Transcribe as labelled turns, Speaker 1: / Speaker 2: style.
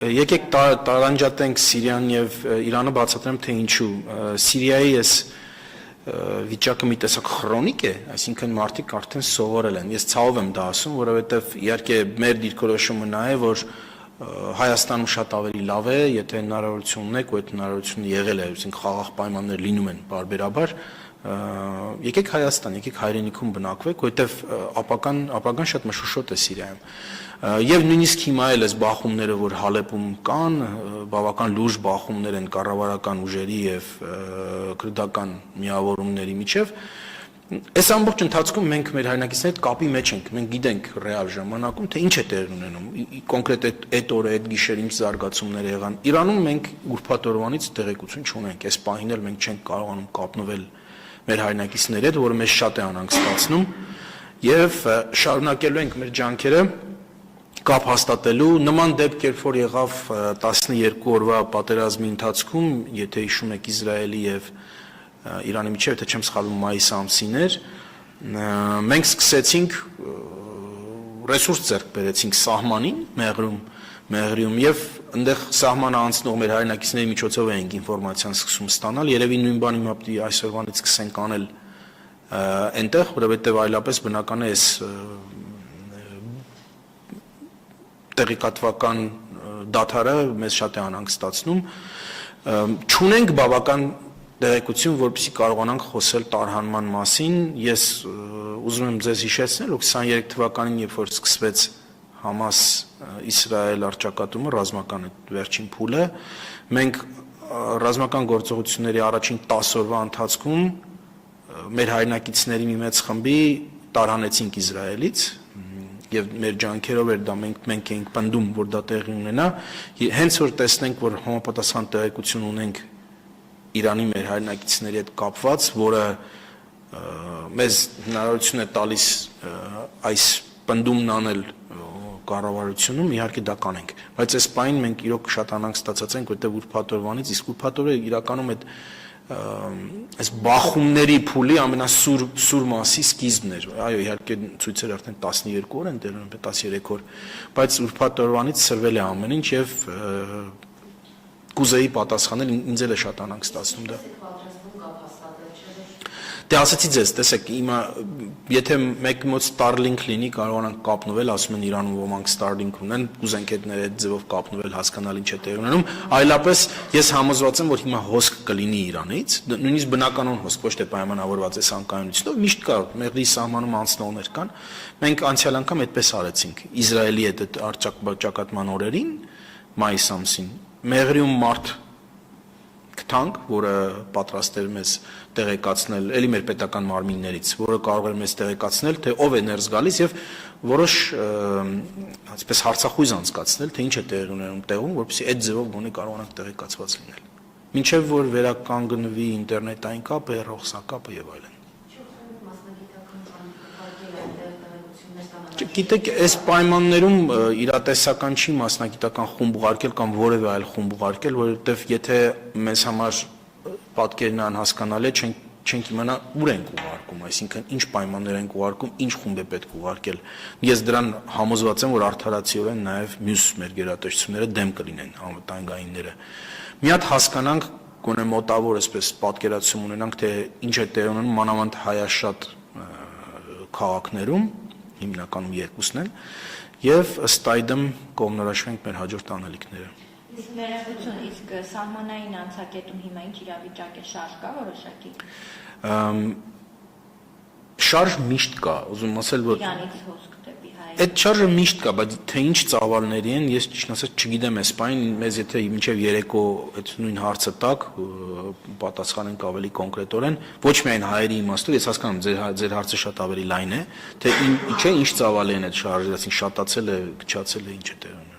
Speaker 1: Եկեք տարանջատենք Սիրիան եւ Իրանը, բացատրեմ թե ինչու։ Սիրիայի այս վիճակը մի տեսակ քրոնիկ է, այսինքն մարդիկ արդեն սովորել են։ Ես ցավով եմ դա ասում, որովհետեւ իհարկե մեր դիրքորոշումը նա է, որ Հայաստանում շատ ավելի լավ է, եթե հնարավորություն ունեք, ու այդ հնարավորությունը եղել է, այսինքն խաղաղ պայմաններ լինում են բարբերաբար, եկեք Հայաստան, եկեք հայրենիքում բնակվեք, որովհետև ապագան շատ մշուշոտ է Սիրիայում։ Եվ նույնիսկ հիմա էլ այս բախումները, որ Հալեպում կան, բավական լուրջ բախումներ են կառավարական ուժերի եւ քրդական միավորումների միջև, այս ամբողջ ընթացքում մենք մեր հայրենակիցների հետ կապի մեջ ենք, մենք գիտենք ռեալ ժամանակում, թե ինչ է տեղ ունենում, կոնկրետ այդ օրը, այդ գիշեր ինչ զարգացումներ եղան։ Իրանում մենք ուրբաթ օրվանից տեղեկություն չունենք, այս պահին էլ մենք չենք կարողանում կապնվել մեր հայրենակիցների հետ, որը մեզ շատ է անհանգստացնում, եւ շարունակելու ենք մեր ջանքերը կապ հաստատելու նման դեպք, երբ որ եղավ 12 օրվա պատերազմի ընթացքում, եթե հիշում եք Իսրայելի եւ Իրանի միջև, եթե չեմ սխալվում, մայիս ամսին էր, մենք սկսեցինք ռեսուրս ձեռք բերեցինք սահմանին, Մեղրիում եւ այնտեղ սահմանը անցնող մեր հայրենակիցների միջոցով էինք ինֆորմացիան սկսում ստանալ, երևի նույն բանը հիմա պիտի այսօրվանից սկսենք անել այնտեղ, որովհետեւ այլապես բնական է այս տեղեկատվական դադարը մեզ շատ է անհանգստացնում, չունենք բավական տեղեկություն, որպեսզի կարողանանք խոսել տարհանման մասին։ Ես ուզում եմ ձեզ հիշեցնել, որ 23 թվականին, երբ որ սկսվեց Համաս-Իսրայել առճակատումը, ռազմական վերջին փուլը, մենք ռազմական գործողությունների առաջին 10 օրվա ընթացքում մեր հայրենակիցների մի մեծ խմբի տարհանեցինք Իսրայելից եւ մեր ջանքերով էր դա մենք էինք պնդում, որ դա տեղի ունենա, հենց որ տեսնենք, որ համապատասխան տեղեկություն ունենք Իրանի մեր հայրենակիցների հետ կապված, որը մեզ հնարավորություն է տալիս այս պնդումն անել կառավարությունում, իհարկե դա կանենք, բայց այս պահին մենք իրոք շատ անհանգստացած ենք, որտեղ ուրբաթ օրվանից, իսկ ուրբաթ օրը իրականում այս բախումների փուլի ամենասուր մասի սկիզբն էր։ Այո, իհարկե ցույցեր արդեն 12 օր են տերում, 13 օր, բայց ուրբաթ օրվանից սրվել է ամեն ինչ եւ կուզեի պատասխանել, ինձ էլ է շատ անհանգստացնում դա։ Դե ասացի ձեզ, տեսեք, եթե մեկ մոտ Starlink լինի, կարողանանք կապնվել, ասում են Իրանում ոմանք Starlink ունեն, կուզենք հետներ այդ ձևով կապնվել, հասկանալ ինչ է տեղի ունենում, այլապես ես համոզված եմ, որ հիմա հոսք կլինի Իրանից, նույնիսկ բնականon հոսք, ոչ թե պայմանավորված է սանկայունությունով, միշտ կա, Մեղրի սահմանում անցնողներ կան, մենք անցյալ անգամ այդպես արեցինք, Իսրայելի հետ առճակատման օրերին, մայիս ամսին, Մեղրիում մարդ գտանք, որը պատրաստ էր մեզ տեղեկացնել, էլի մեր պետական մարմիններից, որը կարող էր մեզ տեղեկացնել, թե ով է ներս գալիս եւ որոշ այսպես հարցախույզ անցկացնել, թե ինչ է տեղի ունենում տեղում, որպեսզի այդ ձևով գոնե կարողանանք տեղեկացված լինել։ Մինչեւ որ վերականգնվի ինտերնետային կապը, հեռախոսակապը եւ այլն։ Գիտեք, այս պայմաններում իրատեսական չի մասնագիտական խումբ ուղարկել կամ որևէ այլ խումբ ուղարկել, որովհետև եթե մեզ համար պատկերն անհասկանալի է, չենք իմանա ուր ենք ուղարկում, այսինքն ինչ պայմաններ ենք ուղարկում, ինչ խումբ է պետք ուղարկել։ Ես դրան համոզված եմ, որ արդարացիորեն նաև մյուս մեր գերատեսչությունները դեմ կլինեն անվտանգայինները։ Մի հատ հասկանանք, գոնե մոտավոր այսպես պատկերացում ունենանք, թե ինչ է տեղի ունենում մանավանդ հայաշատ քաղաքներում, հիմնականում երկուսն են, եւ ըստ այդմ կողմնորոշվենք մեր հաջորդ անելիքները։
Speaker 2: Իսկ ներողություն, իսկ սահմանային անցակետում հիմա ինչ իրավիճակ է, շարժ կա որոշակի։
Speaker 1: Շարժ միշտ կա, ուզում ասել, որ
Speaker 2: Իրանից հոսք դեպի հայ։
Speaker 1: Այդ շարժը միշտ կա, բայց թե ինչ ծավալների են, ես ճիշտ ասած չգիտեմ, այս պայն մեզ եթե մինչև երեկո այդ նույն հարցը տակ, պատասխանենք ավելի կոնկրետորեն, ոչ միայն հայերի իմաստով, ես հասկանում ձեր հարցը շատ ավելի լայն է, թե ինչ ծավալ են այդ շարժը, այսինքն շատացել է, քչացել է, ինչ է տեղում։